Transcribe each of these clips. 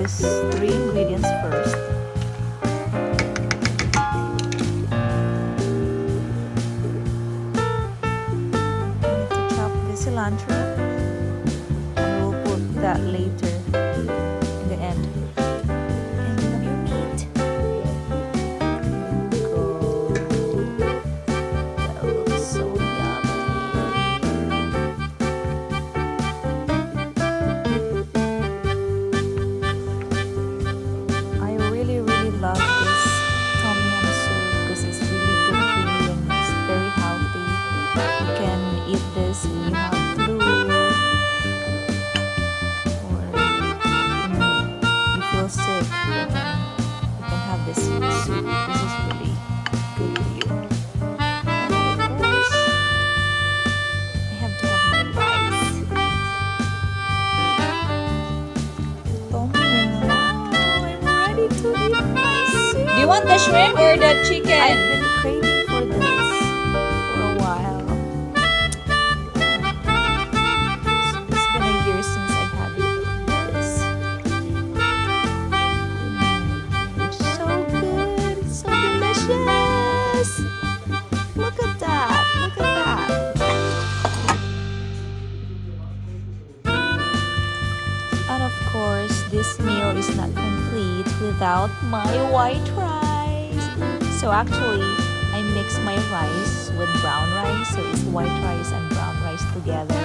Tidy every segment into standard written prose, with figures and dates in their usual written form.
these three ingredients first. To chop the cilantro, and we'll put that later in the end. And you have your meat. Go. That looks so yummy. I really love this tom yum soup because it's really good for you and it's very healthy. You can eat this when you have flu or you feel sick. You can have this soup. This is really good for you. And of course, I have to have my rice. Tom yum. I'm ready to eat my soup. Do you want the shrimp or the chicken? I've been craving for this for a while. It's been a year since I had this. It's so good. It's so delicious. Look at that. Look at that. And of course, this meal is not complete without my white rice. So actually, I mix my rice with brown rice, so it's white rice and brown rice together.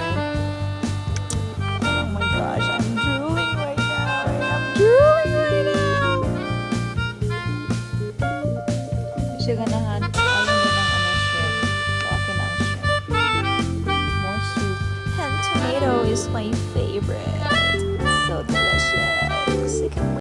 Oh my gosh, I'm drooling right now. I'm drooling right now. Siya ganahan.